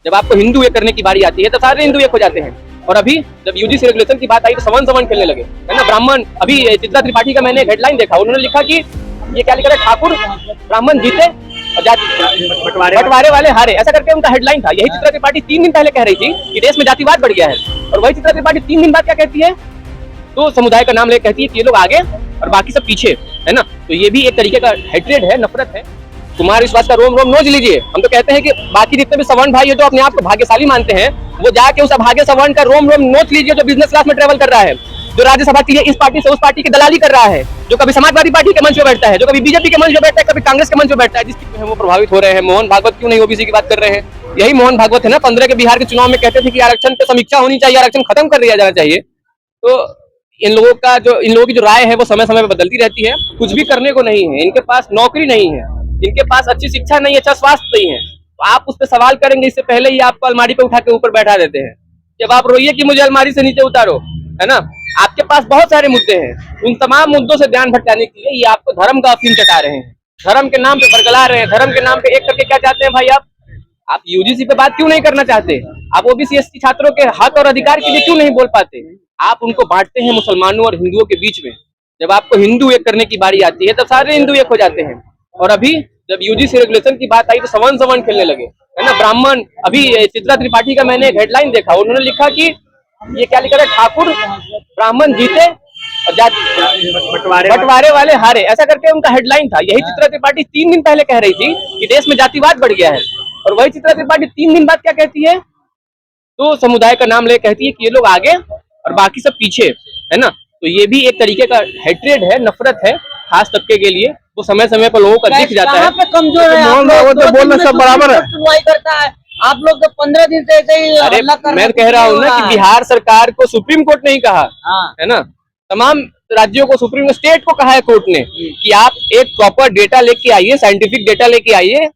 जब आपको हिंदू एक करने की बारी आती है तो सारे हिंदू एक हो जाते हैं। और अभी जब यूजीसी रेगुलेशन की बात आई तो सवन खेलने लगे, है ना। ब्राह्मण, अभी चित्रा त्रिपाठी का मैंने हेडलाइन देखा, उन्होंने लिखा कि ये क्या लिखा है, ठाकुर ब्राह्मण जीते और बंटवारे वाले हारे, ऐसा करके उनका हेडलाइन था। यही चित्रा त्रिपाठी 3 दिन पहले कह रही थी कि देश में जातिवाद बढ़ गया है, और वही चित्रा त्रिपाठी 3 दिन बाद क्या कहती है, तो समुदाय का नाम लेकर कहती है कि ये लोग आगे और बाकी सब पीछे, है ना। तो ये भी एक तरीके का हेट्रेड है, नफरत है। कुमार विश्वास का रोम रोम नोच लीजिए। हम तो कहते हैं कि बाकी जितने भी सवर्ण भाई है जो अपने आप को भाग्यशाली मानते हैं, वो जाके उस अभागे सवर्ण का रोम रोम नोच लीजिए, जो बिजनेस क्लास में ट्रेवल कर रहा है, जो राज्यसभा के लिए इस पार्टी से उस पार्टी की दलाली कर रहा है, जो कभी समाजवादी पार्टी के मंच पे बैठता है, जो कभी बीजेपी के मंच पे बैठता है, कभी कांग्रेस के मंच पे बैठता है, जिसकी वो प्रभावित हो रहे हैं। मोहन भागवत क्यों नहीं ओबीसी की बात कर रहे हैं? यही मोहन भागवत है ना, 15 के बिहार के चुनाव में कहते थे कि आरक्षण पे समीक्षा होनी चाहिए, आरक्षण खत्म कर दिया जाना चाहिए। तो इन लोगों की जो राय है वो समय समय पर बदलती रहती है। कुछ भी करने को नहीं है, इनके पास नौकरी नहीं है, इनके पास अच्छी शिक्षा नहीं है, अच्छा स्वास्थ्य नहीं है, तो आप उस पर सवाल करेंगे इससे पहले ही आपको अलमारी पे उठा के ऊपर बैठा देते हैं। जब आप रोइए कि मुझे अलमारी से नीचे उतारो, है ना। आपके पास बहुत सारे मुद्दे हैं, उन तमाम मुद्दों से ध्यान भटकाने के लिए ये आपको धर्म का अफीम चटा रहे हैं, धर्म के नाम पे बरगला रहे हैं, धर्म के नाम पे एक करके क्या चाहते हैं भाई आप यूजीसी पे बात क्यों नहीं करना चाहते? आप ओबीसी एसटी छात्रों के हक और अधिकार के लिए क्यों नहीं बोल पाते? आप उनको बांटते हैं मुसलमानों और हिंदुओं के बीच में। जब आपको हिंदू एक करने की बारी आती है तब सारे हिंदू एक हो जाते हैं। और अभी जब यूजीसी रेगुलेशन की बात आई तो सवन खेलने लगे, है ना। ब्राह्मण, अभी चित्रा त्रिपाठी का मैंने एक हेडलाइन देखा, उन्होंने लिखा कि ये क्या लिखा है, ठाकुर ब्राह्मण जीते और बंटवारे वाले हारे, ऐसा करके उनका हेडलाइन था। यही चित्रा त्रिपाठी 3 दिन पहले कह रही थी कि देश में जातिवाद बढ़ गया है, और वही चित्रा त्रिपाठी 3 दिन बाद क्या कहती है, तो समुदाय का नाम लेकर कहती है कि ये लोग आगे और बाकी सब पीछे, है ना। तो ये भी एक तरीके का हेट्रेड है, नफरत है खास तबके के लिए। वो समय समय पर लोगों का दिख जाता है। कमजोर है, मोहन भागवत तो बोलना सब बराबर है, सुनवाई करता है। आप लोग तो 15 दिन से ऐसे ही हल्ला कर रहे हैं। मैं कह रहा हूँ ना कि बिहार सरकार को सुप्रीम कोर्ट नहीं कहा, है ना, तमाम राज्यों को, सुप्रीम स्टेट को कहा है कोर्ट ने कि आप एक प्रॉपर डेटा लेके आइए, साइंटिफिक डेटा लेके आइए,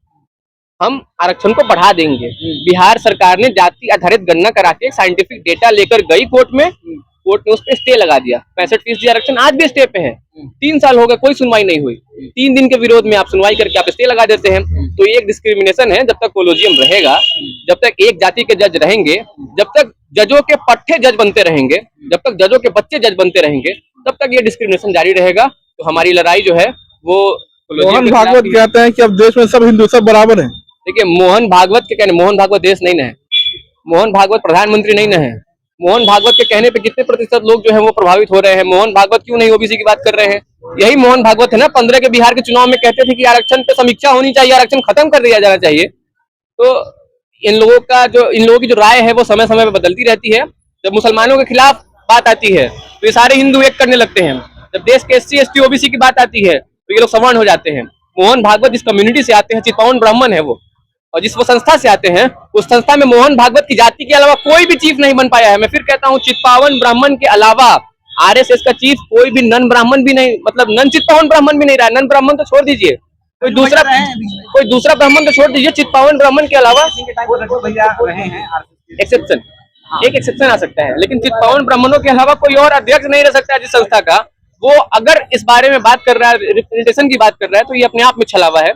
हम आरक्षण को बढ़ा देंगे। बिहार सरकार ने जाति आधारित गणना करा के साइंटिफिक डेटा लेकर गई कोर्ट में, कोर्ट ने उस पर स्टे लगा दिया। 65% आरक्षण आज भी स्टे पे है। 3 साल हो गए, कोई सुनवाई नहीं हुई। 3 दिन के विरोध में आप सुनवाई करके आप स्टे लगा देते हैं। तो ये एक डिस्क्रिमिनेशन है। जब तक कोलोजियम रहेगा, जब तक एक जाति के जज रहेंगे, जब तक जजों के पट्टे जज बनते रहेंगे, जब तक जजों के बच्चे जज बनते रहेंगे, तब तक ये डिस्क्रिमिनेशन जारी रहेगा। तो हमारी लड़ाई जो है वो मोहन भागवत कहते हैं कि अब देश में सब हिंदू सब बराबर है। देखिए, मोहन भागवत के कहने, मोहन भागवत देश नहीं न है, मोहन भागवत प्रधानमंत्री नहीं न है। मोहन भागवत के कहने पे कितने प्रतिशत लोग जो है वो प्रभावित हो रहे हैं? मोहन भागवत क्यों नहीं ओबीसी की बात कर रहे हैं? यही मोहन भागवत है ना, 15 के बिहार के चुनाव में कहते थे कि आरक्षण पे समीक्षा होनी चाहिए, आरक्षण खत्म कर दिया जाना चाहिए। तो इन लोगों की जो राय है वो समय समय पर बदलती रहती है। जब मुसलमानों के खिलाफ बात आती है तो ये सारे हिंदू एक करने लगते हैं। जब देश के SC ST OBC की बात आती है तो ये लोग सवर्ण हो जाते हैं। मोहन भागवत जिस कम्युनिटी से आते हैं, चितपावन ब्राह्मण है वो, और जिस वो संस्था से आते हैं, उस संस्था में मोहन भागवत की जाति के अलावा कोई भी चीफ नहीं बन पाया है। मैं फिर कहता हूँ, चितपावन ब्राह्मण के अलावा RSS का चीफ कोई भी नन ब्राह्मण भी नहीं, मतलब नन चितपावन ब्राह्मण भी नहीं रहा। नन ब्राह्मण तो छोड़ दीजिए, कोई दूसरा ब्राह्मण तो छोड़ दीजिए, चितपावन ब्राह्मण के अलावा एक्सेप्शन, एक एक्सेप्शन आ सकता है, लेकिन चितपावन ब्राह्मणों के अलावा कोई और अध्यक्ष नहीं रह सकता है जिस संस्था का। वो अगर इस बारे में बात कर रहा है, रिप्रेजेंटेशन की बात कर रहा है, तो ये अपने आप में छलावा है।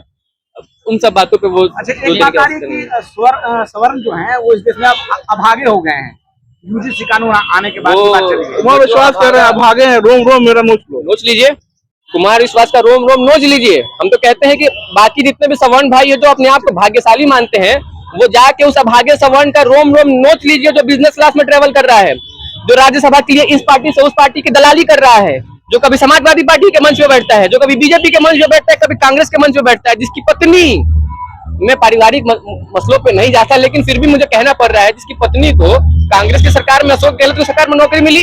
उन सब बातों पे वो सवर्ण जो है वो इस देश में अभागे हो गए हैं। यूजीसी कानून आने के बाद कुमार विश्वास कर रहे हैं अभागे हैं। रोम रोम मेरा नोच लीजिए, कुमार विश्वास का रोम रोम नोच लीजिए। हम तो कहते हैं कि बाकी जितने भी सवर्ण भाई है जो अपने आप को भाग्यशाली मानते हैं, वो जाके उस अभागे सवर्ण का रोम रोम नोच लीजिए, जो बिजनेस क्लास में ट्रेवल कर रहा है, जो राज्यसभा के लिए इस पार्टी से उस पार्टी की दलाली कर रहा है, जो कभी समाजवादी पार्टी के मंच पे बैठता है, जो कभी बीजेपी के मंच पे बैठता है, कभी कांग्रेस के मंच पे बैठता है, जिसकी पत्नी, मैं पारिवारिक मसलों पे नहीं जाता लेकिन फिर भी मुझे कहना पड़ रहा है, जिसकी पत्नी को कांग्रेस की सरकार में, अशोक गहलोत की सरकार में नौकरी मिली,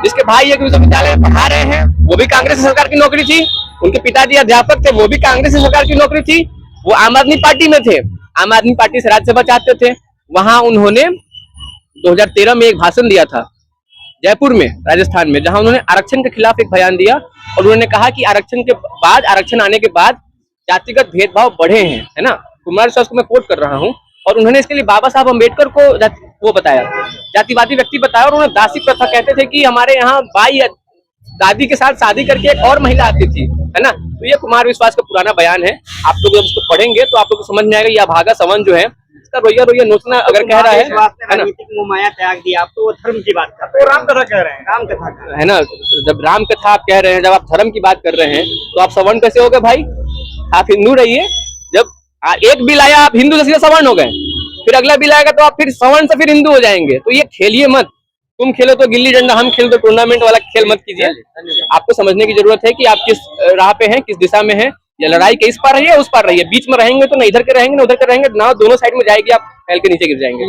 जिसके भाई एक विश्वविद्यालय में पढ़ा रहे हैं, वो भी कांग्रेस की सरकार की नौकरी थी, उनके पिताजी अध्यापक थे, वो भी कांग्रेस की सरकार की नौकरी थी, वो आम आदमी पार्टी में थे, आम आदमी पार्टी से राज्यसभा चाहते थे। वहां उन्होंने 2013 में एक भाषण दिया था जयपुर में, राजस्थान में, जहां उन्होंने आरक्षण के खिलाफ एक बयान दिया और उन्होंने कहा कि आरक्षण आने के बाद जातिगत भेदभाव बढ़े हैं, है ना। कुमार विश्वास को मैं कोट कर रहा हूं, और उन्होंने इसके लिए बाबा साहब अम्बेडकर को वो बताया, जातिवादी व्यक्ति बताया, और उन्होंने दासी प्रथा, कहते थे कि हमारे यहाँ बाई दादी के साथ शादी करके एक और महिला आती थी, है ना। तो ये कुमार विश्वास का पुराना बयान है। आप लोग जब इसको पढ़ेंगे तो आप लोग को समझ में आएगा ये अभागा सवर्ण जो है इसका इतना रोइया रोइया नोचना अगर कह रहा है ना, राजनीतिक मोहमाया त्याग दिया, आप तो वो धर्म की बात कर रहे हैं, राम कथा कह रहे हैं, राम कथा है ना। जब राम कथा आप कह रहे हैं, जब आप धर्म की बात कर रहे हैं, तो आप सवर्ण कैसे हो गए भाई? आप हिंदू रहिए। जब एक बिल आया आप हिंदू से सीधे सवर्ण हो गए, फिर अगला बिल आएगा तो आप फिर सवर्ण से फिर हिंदू हो जाएंगे। तो ये खेलिए मत। तुम खेलो तो गिल्ली डंडा, हम खेलो तो टूर्नामेंट वाला खेल मत कीजिए। आपको समझने की जरूरत है कि आप किस राह पे हैं, किस दिशा में हैं। या लड़ाई के इस पार रही है उस पार रही है, बीच में रहेंगे तो ना इधर के रहेंगे ना उधर के रहेंगे, ना दोनों साइड में जाएगी, आप फैल के नीचे गिर जाएंगे।